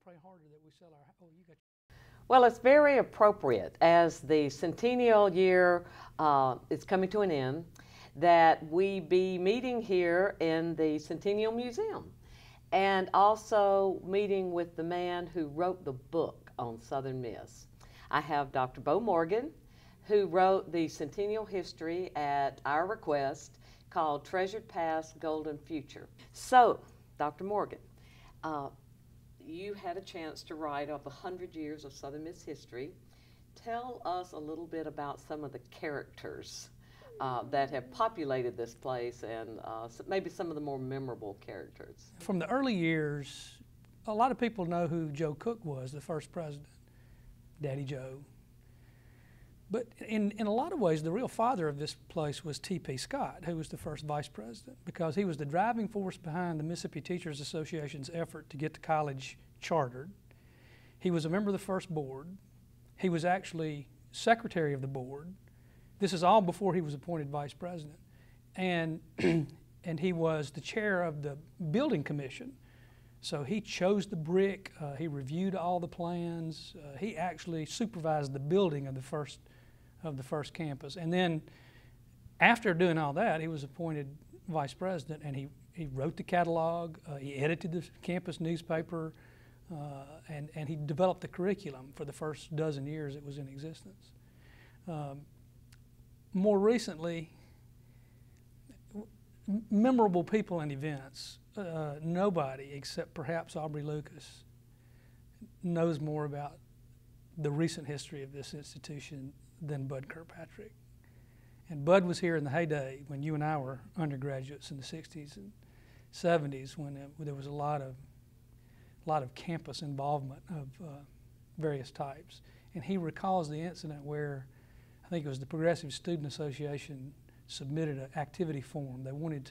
pray harder that we sell our. Oh, you got. Well, it's very appropriate as the centennial year is coming to an end that we be meeting here in the Centennial Museum and also meeting with the man who wrote the book on Southern Miss. I have Dr. Bo Morgan, who wrote the Centennial History at our request called Treasured Past, Golden Future. So, Dr. Morgan, you had a chance to write up 100 years of Southern Miss history. Tell us a little bit about some of the characters that have populated this place and maybe some of the more memorable characters. From the early years, a lot of people know who Joe Cook was, the first president, Daddy Joe. But in a lot of ways, the real father of this place was T.P. Scott, who was the first vice president, because he was the driving force behind the Mississippi Teachers Association's effort to get the college chartered. He was a member of the first board. He was actually secretary of the board. This is all before he was appointed vice president. And, and he was the chair of the building commission. So he chose the brick, he reviewed all the plans, he actually supervised the building of the first campus. And then after doing all that, he was appointed vice president, and he wrote the catalog, he edited the campus newspaper, and he developed the curriculum for the first dozen years it was in existence. More recently, memorable people and events. Nobody except perhaps Aubrey Lucas knows more about the recent history of this institution than Bud Kirkpatrick. And Bud was here in the heyday when you and I were undergraduates in the 60s and 70s, when there was a lot of campus involvement of various types. And he recalls the incident where I think it was the Progressive Student Association submitted an activity form. They wanted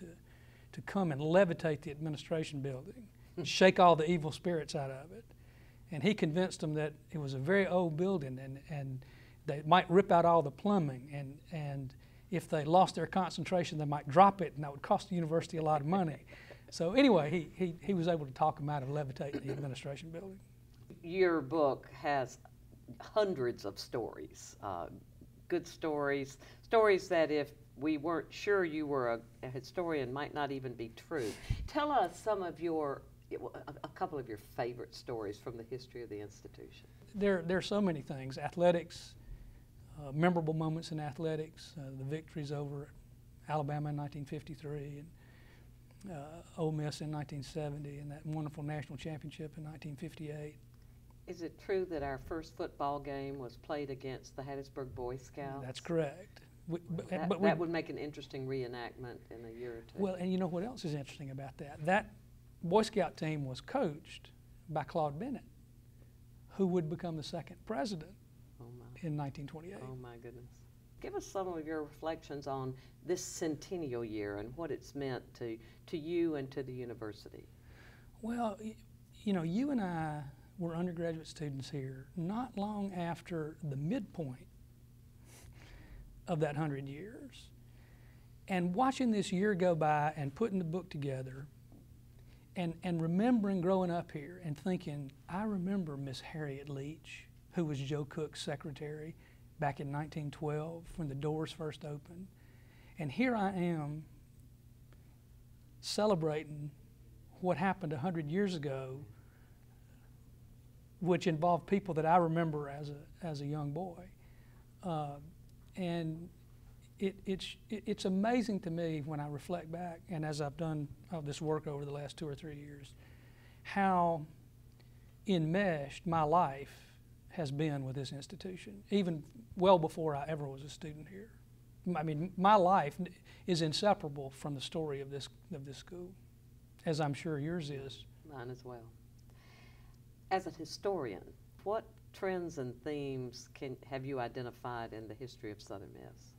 to come and levitate the administration building, shake all the evil spirits out of it. And he convinced them that it was a very old building and they might rip out all the plumbing, and if they lost their concentration, they might drop it, and that would cost the university a lot of money. So anyway, he was able to talk them out of levitating the administration building. Your book has hundreds of stories, good stories, stories that if we weren't sure you were a historian might not even be true. Tell us some of a couple of your favorite stories from the history of the institution. There are so many things. Athletics, memorable moments in athletics, the victories over Alabama in 1953 and Ole Miss in 1970 and that wonderful national championship in 1958. Is it true that our first football game was played against the Hattiesburg Boy Scouts? That's correct. That would make an interesting reenactment in a year or two. Well, and you know what else is interesting about that? That Boy Scout team was coached by Claude Bennett, who would become the second president in 1928. Oh my goodness. Give us some of your reflections on this centennial year and what it's meant to you and to the university. Well, you know, you and I were undergraduate students here not long after the midpoint of that 100 years. And watching this year go by and putting the book together and remembering growing up here and thinking, I remember Miss Harriet Leach, who was Joe Cook's secretary back in 1912 when the doors first opened. And here I am celebrating what happened 100 years ago, which involved people that I remember as a young boy. And it's amazing to me when I reflect back, and as I've done this work over the last 2 or 3 years, how enmeshed my life has been with this institution, even well before I ever was a student here. I mean, my life is inseparable from the story of this school, as I'm sure yours is. Mine as well. As a historian, what trends and themes have you identified in the history of Southern Miss?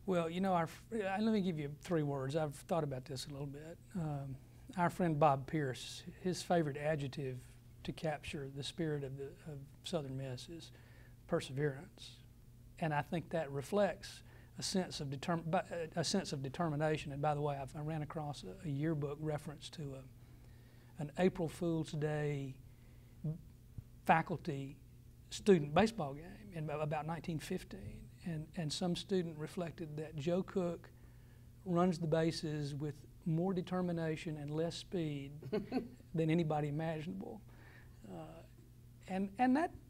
Well, you know, let me give you 3 words. I've thought about this a little bit. Our friend Bob Pierce, his favorite adjective to capture the spirit of Southern Miss is perseverance. And I think that reflects a sense of determination. And by the way, I ran across a yearbook reference to an April Fool's Day faculty student baseball game in about 1915, and some student reflected that Joe Cook runs the bases with more determination and less speed than anybody imaginable. And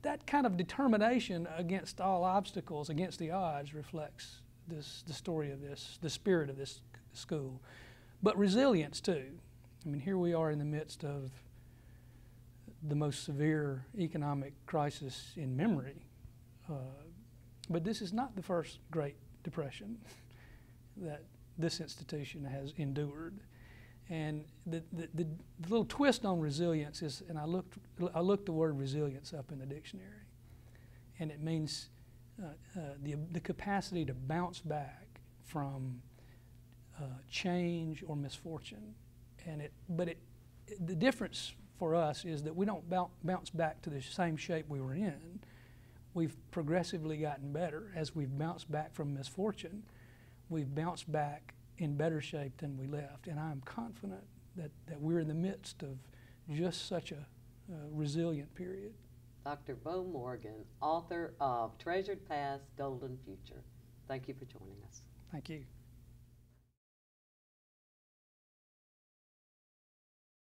that kind of determination against all obstacles, against the odds, reflects the story of this, the spirit of this school. But resilience too. I mean, here we are in the midst of the most severe economic crisis in memory. But this is not the first Great Depression that this institution has endured. And the little twist on resilience is, and I looked the word resilience up in the dictionary, and it means the capacity to bounce back from change or misfortune. The difference for us is that we don't bounce back to the same shape we were in. We've progressively gotten better. As we've bounced back from misfortune, we've bounced back in better shape than we left. And I'm confident that we're in the midst of just such a resilient period. Dr. Bo Morgan, author of Treasured Past, Golden Future. Thank you for joining us. Thank you.